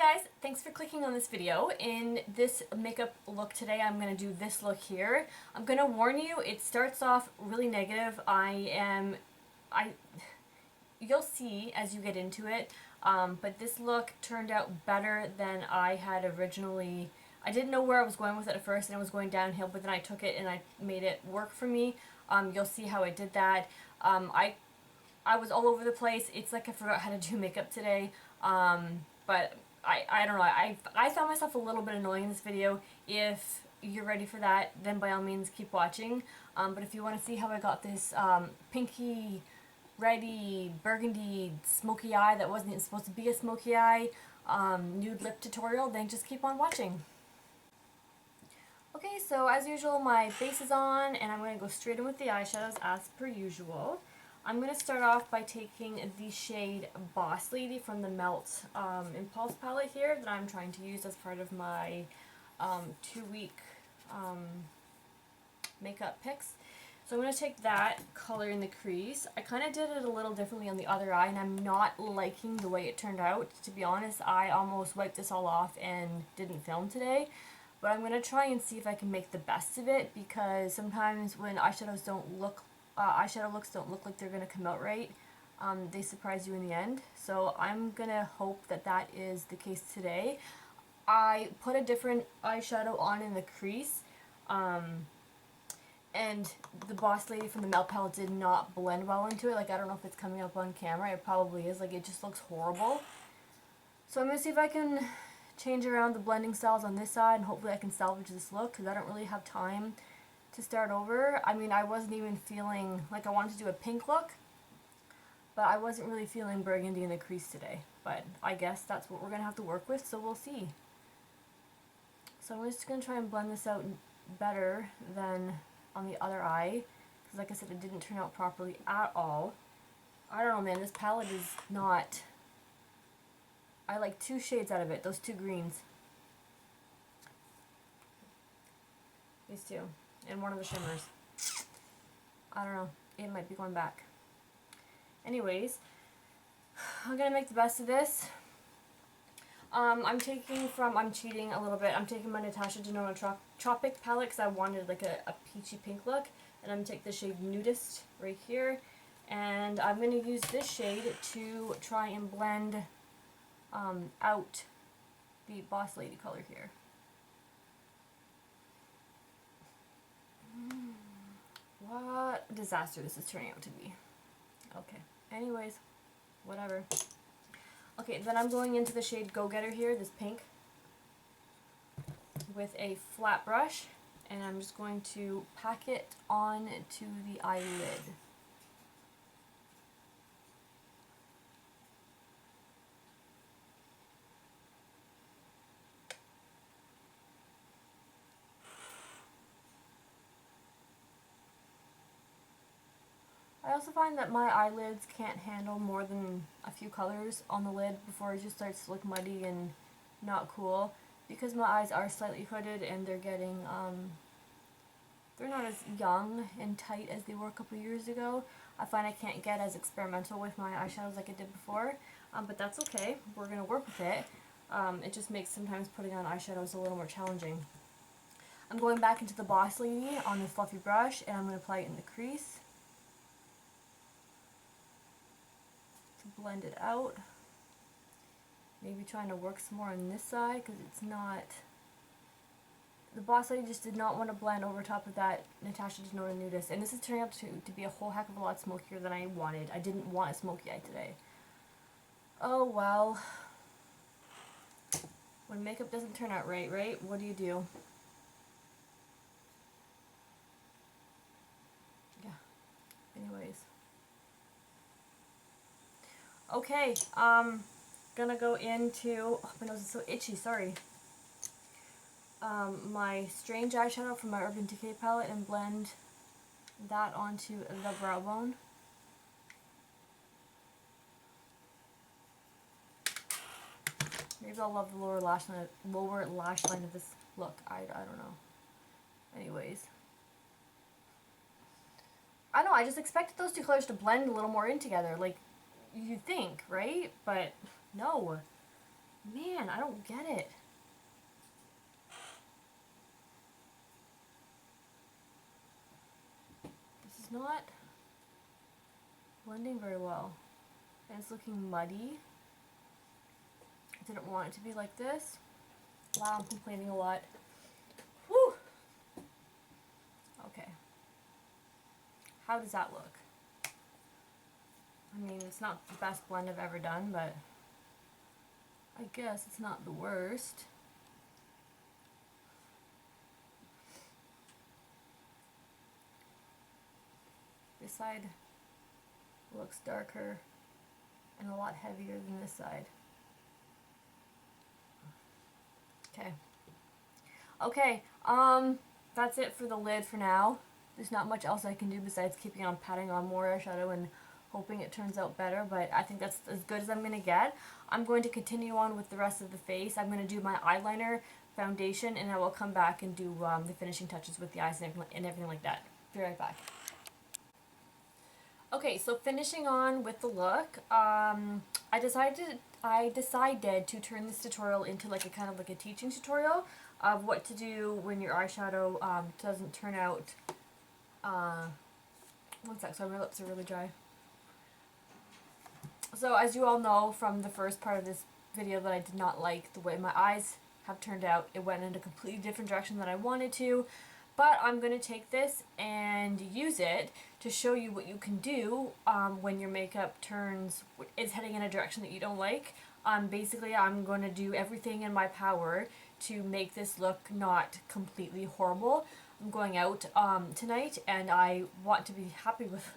guys, thanks for clicking on this video. In this makeup look today, I'm going to do this look here. I'm going to warn you, it starts off really negative. You'll see as you get into it, but this look turned out better than I had originally. I didn't know where I was going with it at first, and it was going downhill, but then I took it and I made it work for me. You'll see how I did that. I was all over the place. It's like I forgot how to do makeup today. But I don't know, I found myself a little bit annoying in this video. If you're ready for that, then by all means keep watching. But if you want to see how I got this pinky, reddy, burgundy, smoky eye that wasn't even supposed to be a smoky eye, nude lip tutorial, then just keep on watching. Okay, so as usual my base is on, and I'm going to go straight in with the eyeshadows as per usual. I'm going to start off by taking the shade Boss Lady from the Melt Impulse palette here that I'm trying to use as part of my 2-week makeup picks. So I'm going to take that color in the crease. I kind of did it a little differently on the other eye, and I'm not liking the way it turned out. To be honest, I almost wiped this all off and didn't film today. But I'm going to try and see if I can make the best of it, because sometimes when eyeshadow looks don't look like they're going to come out right, they surprise you in the end. So I'm going to hope that that is the case today. I put a different eyeshadow on in the crease, and the Boss Lady from the Melt palette did not blend well into it. Like, I don't know if it's coming up on camera. It probably is. Like, it just looks horrible. So I'm going to see if I can change around the blending styles on this side, and hopefully I can salvage this look, because I don't really have time to start over. I mean, I wasn't even feeling like I wanted to do a pink look, but I wasn't really feeling burgundy in the crease today. But I guess that's what we're going to have to work with, so we'll see. So I'm just going to try and blend this out better than on the other eye, because like I said, it didn't turn out properly at all. I don't know, man, this palette is not... I like 2 shades out of it, those 2 greens. These 2. And one of the shimmers. I don't know, it might be going back. Anyways, I'm gonna make the best of this. I'm cheating a little bit. I'm taking my Natasha Denona Tropic palette because I wanted like a peachy pink look. And I'm going to take the shade Nudist right here. And I'm going to use this shade to try and blend out the Boss Lady color here. What a disaster this is turning out to be. Okay, anyways, whatever. Okay, then I'm going into the shade Go Getter here, this pink, with a flat brush, and I'm just going to pack it on to the eyelid. I also find that my eyelids can't handle more than a few colors on the lid before it just starts to look muddy and not cool. Because my eyes are slightly hooded and they're getting, they're not as young and tight as they were a couple years ago. I find I can't get as experimental with my eyeshadows like I did before. But that's okay. We're going to work with it. It just makes sometimes putting on eyeshadows a little more challenging. I'm going back into the Boss Lady on this fluffy brush, and I'm going to apply it in the crease to blend it out. Maybe trying to work some more on this side, because it's not... The Boss Lady just did not want to blend over top of that Natasha Denona Nudist, and this is turning out to be a whole heck of a lot smokier than I wanted. I didn't want a smoky eye today. Oh well. When makeup doesn't turn out right? What do you do? Yeah. Anyways. Okay, gonna go into, oh, my nose is so itchy, sorry. My Strange eyeshadow from my Urban Decay palette, and blend that onto the brow bone. Maybe I'll love the lower lash line of this look. I don't know. Anyways. I don't know, I just expected those 2 colors to blend a little more in together. Like, you'd think, right? But no. Man, I don't get it. This is not blending very well. And it's looking muddy. I didn't want it to be like this. Wow, I'm complaining a lot. Whew! Okay. How does that look? I mean, it's not the best blend I've ever done, but I guess it's not the worst. This side looks darker and a lot heavier than this side. Okay. Okay, that's it for the lid for now. There's not much else I can do besides keeping on patting on more eyeshadow and hoping it turns out better, but I think that's as good as I'm going to get. I'm going to continue on with the rest of the face. I'm going to do my eyeliner, foundation, and I will come back and do the finishing touches with the eyes and everything like that. Be right back. Okay, so finishing on with the look, I decided to turn this tutorial into like a kind of like a teaching tutorial of what to do when your eyeshadow doesn't turn out. One sec, sorry, my lips are really dry. So as you all know from the first part of this video that I did not like the way my eyes have turned out. It went in a completely different direction than I wanted to. But I'm going to take this and use it to show you what you can do when your makeup is heading in a direction that you don't like. Basically, I'm going to do everything in my power to make this look not completely horrible. I'm going out tonight and I want to be happy with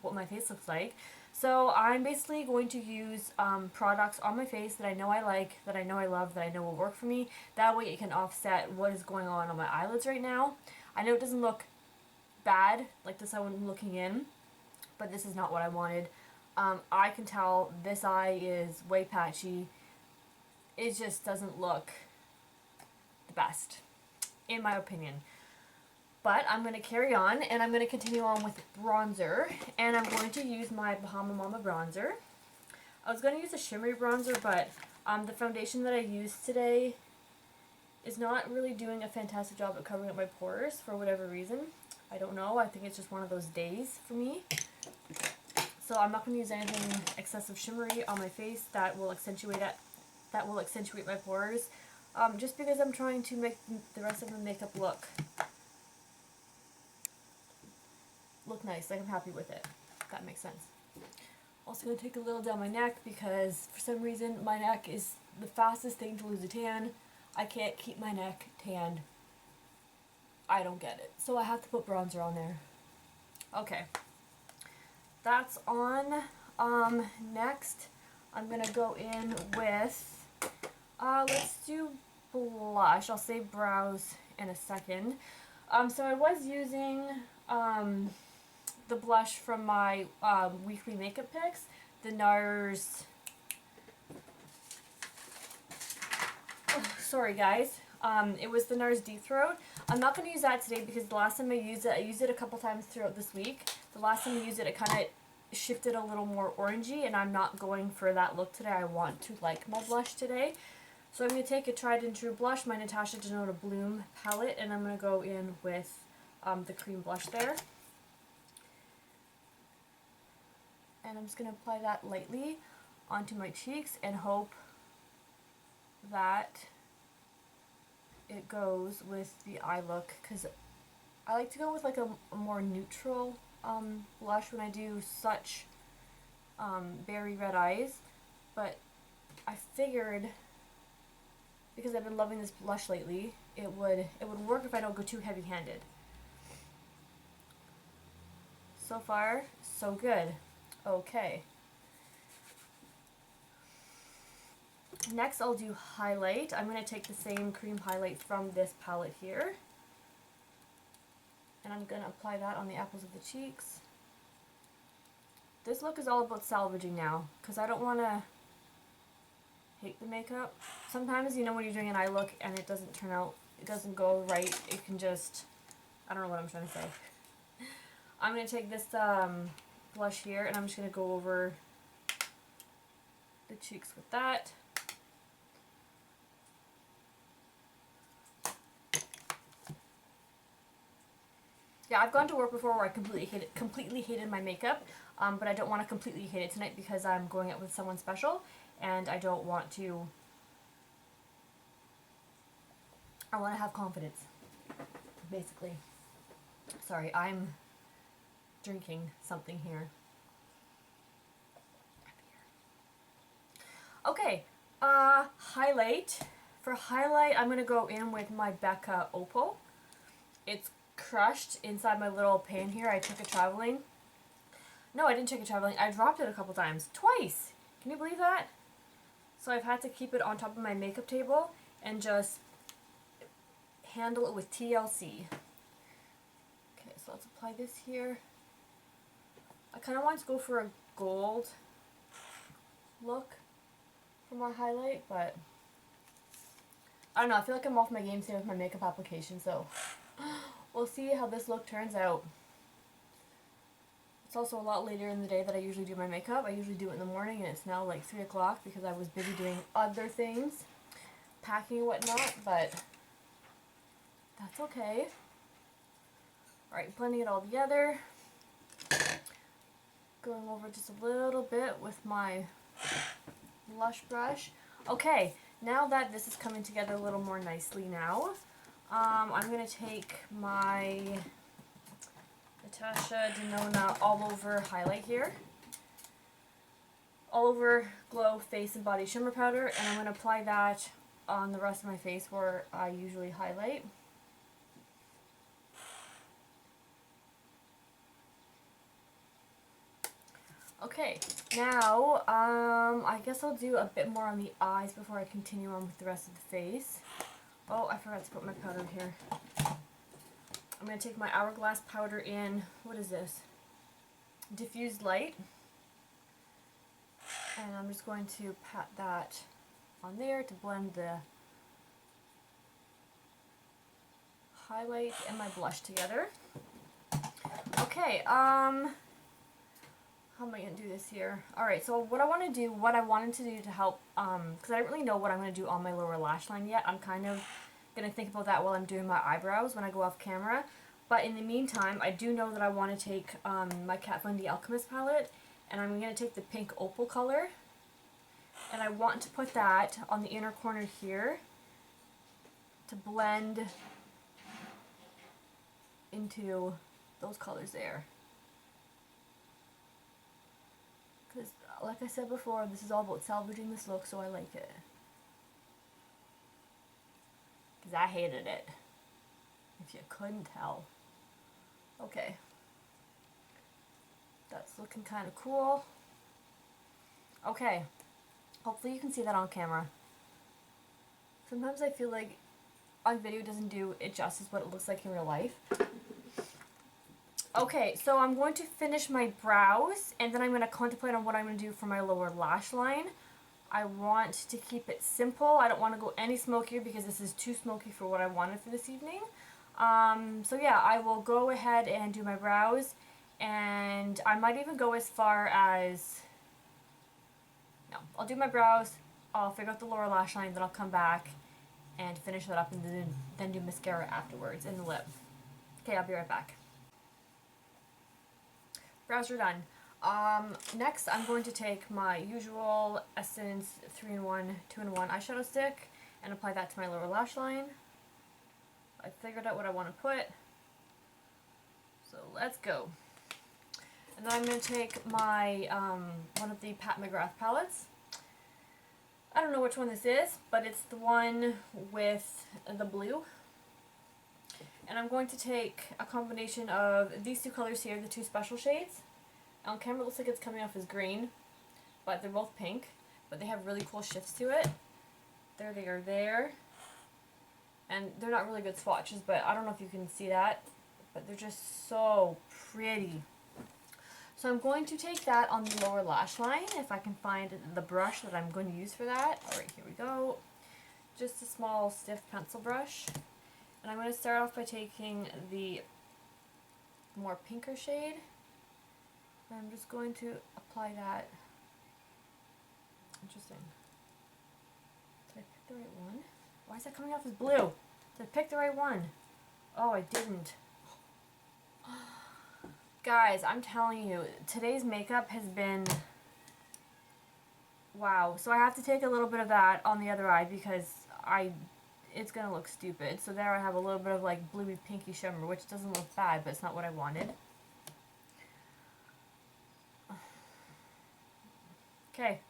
what my face looks like. So I'm basically going to use products on my face that I know I like, that I know I love, that I know will work for me. That way it can offset what is going on my eyelids right now. I know it doesn't look bad, like this I'm looking in, but this is not what I wanted. I can tell this eye is way patchy. It just doesn't look the best, in my opinion. But I'm going to carry on, and I'm going to continue on with bronzer, and I'm going to use my Bahama Mama bronzer. I was going to use a shimmery bronzer, but the foundation that I used today is not really doing a fantastic job at covering up my pores for whatever reason. I don't know. I think it's just one of those days for me. So I'm not going to use anything excessive shimmery on my face that will accentuate my pores. Just because I'm trying to make the rest of the makeup look nice, like I'm happy with it, if that makes sense. Also going to take a little down my neck because for some reason my neck is the fastest thing to lose a tan. I can't keep my neck tanned. I don't get it. So I have to put bronzer on there. Okay. That's on. Next, I'm going to go in with, let's do blush. I'll say brows in a second. So I was using, the blush from my weekly makeup picks, the NARS, sorry guys, it was the NARS Deep Throat. I'm not going to use that today because the last time I used it a couple times throughout this week. The last time I used it, it kind of shifted a little more orangey, and I'm not going for that look today. I want to like my blush today. So I'm going to take a tried and true blush, my Natasha Denona Bloom palette, and I'm going to go in with the cream blush there. And I'm just going to apply that lightly onto my cheeks and hope that it goes with the eye look, because I like to go with like a more neutral blush when I do such berry red eyes, but I figured because I've been loving this blush lately, it would work if I don't go too heavy-handed. So far, so good. Okay. Next I'll do highlight. I'm going to take the same cream highlight from this palette here. And I'm going to apply that on the apples of the cheeks. This look is all about salvaging now, because I don't want to hate the makeup. Sometimes, you know, when you're doing an eye look and it doesn't turn out, it doesn't go right, it can just, I don't know what I'm trying to say. I'm going to take this blush here and I'm just going to go over the cheeks with that. I've gone to work before where I completely hated my makeup, but I don't want to completely hate it tonight because I'm going out with someone special, and I don't want to. I want to have confidence, basically. Sorry, I'm drinking something here. Okay, highlight. For highlight, I'm going to go in with my Becca Opal. It's crushed inside my little pan here. I took it traveling. No, I didn't take it traveling. I dropped it a couple times. Twice! Can you believe that? So I've had to keep it on top of my makeup table and just handle it with TLC. Okay, so let's apply this here. I kind of want to go for a gold look for more highlight, but I don't know. I feel like I'm off my game today with my makeup application, so we'll see how this look turns out. It's also a lot later in the day that I usually do my makeup. I usually do it in the morning, and it's now like 3 o'clock because I was busy doing other things, packing and whatnot, but that's okay. Alright, blending it all together. Going over just a little bit with my blush brush. Okay, now that this is coming together a little more nicely now, I'm going to take my Natasha Denona All Over highlight here. All Over Glow Face and Body Shimmer Powder, and I'm going to apply that on the rest of my face where I usually highlight. Okay, now I guess I'll do a bit more on the eyes before I continue on with the rest of the face. Oh, I forgot to put my powder here. I'm going to take my Hourglass powder in, what is this? Diffused Light. And I'm just going to pat that on there to blend the highlight and my blush together. Okay, how am I going to do this here? Alright, so what I wanted to do to help, because I don't really know what I'm going to do on my lower lash line yet. I'm kind of going to think about that while I'm doing my eyebrows when I go off camera. But in the meantime, I do know that I want to take my Kat Von D Alchemist palette, and I'm going to take the pink opal color, and I want to put that on the inner corner here to blend into those colors there. Because, like I said before, this is all about salvaging this look, so I like it. Because I hated it, if you couldn't tell. Okay. That's looking kind of cool. Okay. Hopefully you can see that on camera. Sometimes I feel like on video doesn't do it justice what it looks like in real life. Okay, so I'm going to finish my brows, and then I'm going to contemplate on what I'm going to do for my lower lash line. I want to keep it simple. I don't want to go any smokier because this is too smoky for what I wanted for this evening. So yeah, I will go ahead and do my brows, and I might even go as far as, no, I'll do my brows, I'll figure out the lower lash line, then I'll come back and finish that up, and then do mascara afterwards and the lip. Okay, I'll be right back. Brows are done. Next I'm going to take my usual Essence 3-in-1, 2-in-1 eyeshadow stick and apply that to my lower lash line. I figured out what I want to put, so let's go. And then I'm going to take my one of the Pat McGrath palettes. I don't know which one this is, but it's the one with the blue. And I'm going to take a combination of these two colors here, the two special shades. On camera it looks like it's coming off as green, but they're both pink, but they have really cool shifts to it. There they are there. And they're not really good swatches, but I don't know if you can see that, but they're just so pretty. So I'm going to take that on the lower lash line, if I can find the brush that I'm going to use for that. Alright, here we go. Just a small stiff pencil brush. And I'm going to start off by taking the more pinker shade. And I'm just going to apply that. Interesting. Did I pick the right one? Why is that coming off as blue? Did I pick the right one? Oh, I didn't. Guys, I'm telling you, today's makeup has been... Wow. So I have to take a little bit of that on the other eye because it's going to look stupid. So there I have a little bit of like bluey pinky shimmer, which doesn't look bad, but it's not what I wanted. Okay.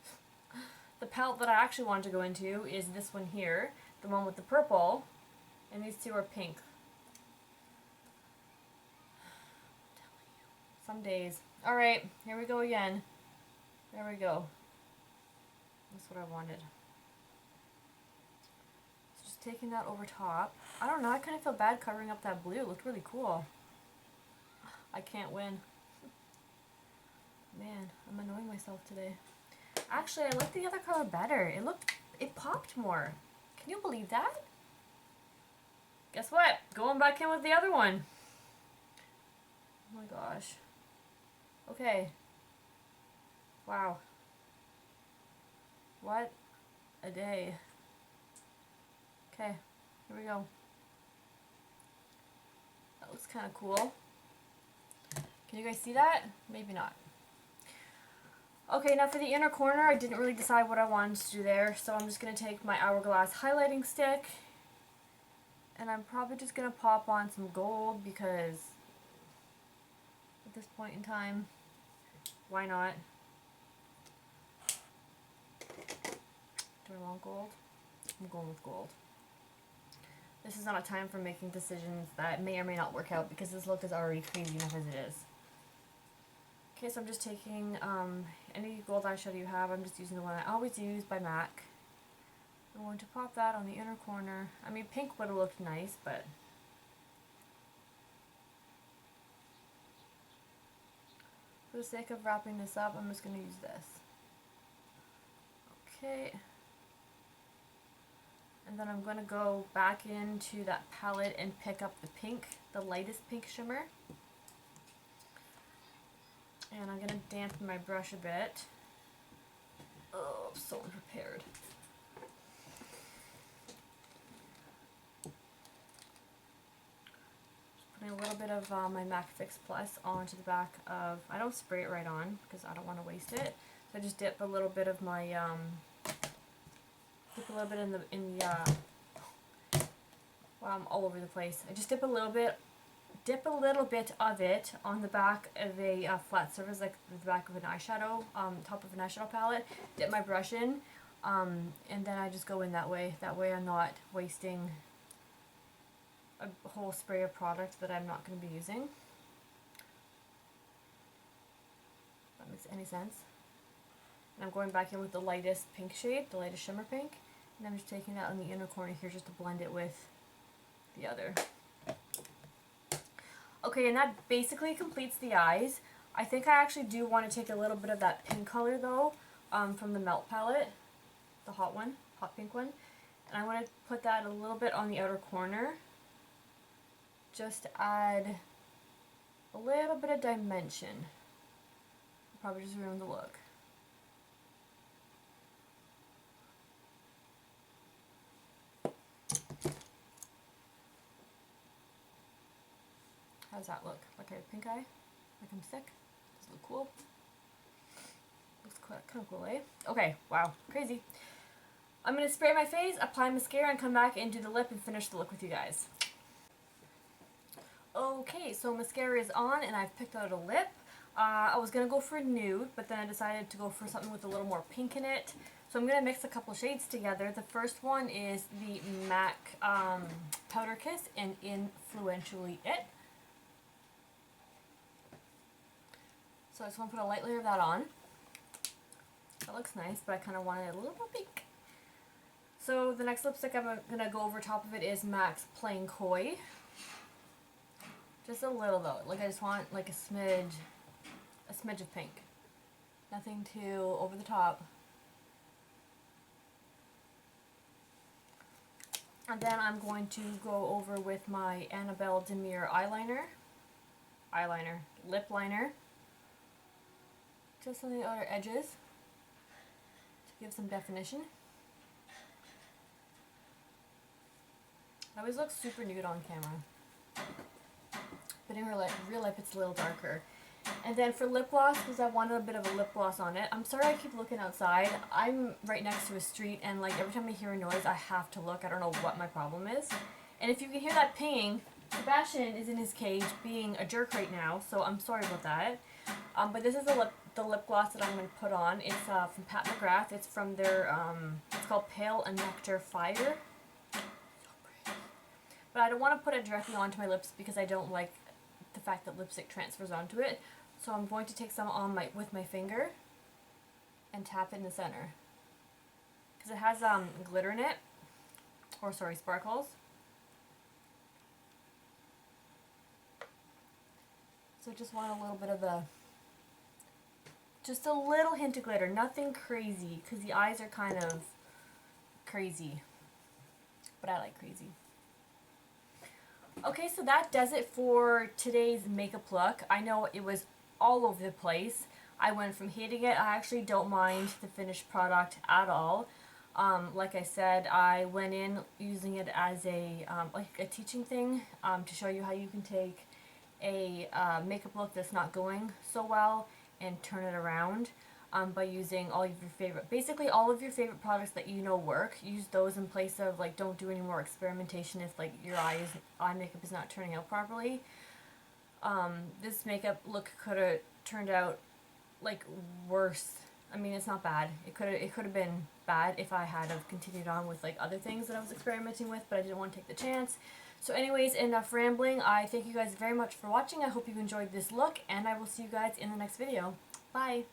The palette that I actually wanted to go into is this one here, the one with the purple, and these two are pink. Some days. Alright, here we go again. There we go. That's what I wanted. So just taking that over top. I don't know, I kind of feel bad covering up that blue. It looked really cool. I can't win. Man, I'm annoying myself today. Actually, I like the other color better. It popped more. Can you believe that? Guess what? Going back in with the other one. Oh my gosh. Okay. Wow. What a day. Okay, here we go. That looks kind of cool. Can you guys see that? Maybe not. Okay, now for the inner corner, I didn't really decide what I wanted to do there, so I'm just going to take my Hourglass highlighting stick, and I'm probably just going to pop on some gold because at this point in time, why not? Do I want gold? I'm going with gold. This is not a time for making decisions that may or may not work out because this look is already crazy enough as it is. Okay, so I'm just taking any gold eyeshadow you have. I'm just using the one I always use by MAC. I'm going to pop that on the inner corner. I mean, pink would have looked nice, but for the sake of wrapping this up, I'm just going to use this. Okay. And then I'm going to go back into that palette and pick up the pink, the lightest pink shimmer. And I'm going to dampen my brush a bit. Oh, I'm so unprepared. Just putting a little bit of my MAC Fix Plus onto the back of... I don't spray it right on because I don't want to waste it. So I just dip a little bit of my... dip a little bit in the wow, I'm all over the place. I just dip a little bit of it on the back of a flat surface, like the back of an eyeshadow, top of an eyeshadow palette. Dip my brush in, and then I just go in that way. That way I'm not wasting a whole spray of product that I'm not going to be using. If that makes any sense. And I'm going back in with the lightest pink shade, the lightest shimmer pink. And I'm just taking that on the inner corner here just to blend it with the other. Okay, and that basically completes the eyes. I think I actually do want to take a little bit of that pink color though, from the Melt palette, the hot one, hot pink one. And I want to put that a little bit on the outer corner, just to add a little bit of dimension. Probably just ruin the look. How does that look? Like I have pink eye? Like I'm sick? Does it look cool? Looks kind of cool, eh? Okay, wow, crazy. I'm going to spray my face, apply mascara, and come back and do the lip and finish the look with you guys. Okay, so mascara is on and I've picked out a lip. I was going to go for Nude, but then I decided to go for something with a little more pink in it. So I'm going to mix a couple shades together. The first one is the MAC Powder Kiss in Influentially It. So I just want to put a light layer of that on. That looks nice, but I kind of want it a little more pink. So the next lipstick I'm going to go over top of it is MAC's Plain Koi. Just a little though. Like I just want like a smidge of pink. Nothing too over the top. And then I'm going to go over with my Annabelle Demure lip liner. Just on the outer edges to give some definition. It always looks super nude on camera, but in real life it's a little darker. And then for lip gloss, because I wanted a bit of a lip gloss on it. I'm sorry I keep looking outside. I'm right next to a street, and like every time I hear a noise, I have to look. I don't know what my problem is. And if you can hear that pinging, Sebastian is in his cage being a jerk right now, so I'm sorry about that. But this is the lip gloss that I'm going to put on. It's from Pat McGrath. It's from their, it's called Pale and Nectar Fire. But I don't want to put it directly onto my lips because I don't like the fact that lipstick transfers onto it. So I'm going to take some on with my finger and tap it in the center. Because it has glitter in it, or sorry, sparkles. So I just want a little bit of just a little hint of glitter, nothing crazy, because the eyes are kind of crazy, but I like crazy. Okay, so that does it for today's makeup look. I know it was all over the place. I went from hating it, I actually don't mind the finished product at all. Like I said, I went in using it as a like a teaching thing to show you how you can take a makeup look that's not going so well and turn it around by using all of your favorite, basically all of your favorite products that you know work. Use those in place of, like, don't do any more experimentation if like your eye makeup is not turning out properly. This makeup look could have turned out like worse. I mean, it's not bad. It could have been bad if I had have continued on with like other things that I was experimenting with, but I didn't want to take the chance. So anyways, enough rambling. I thank you guys very much for watching. I hope you enjoyed this look, and I will see you guys in the next video. Bye!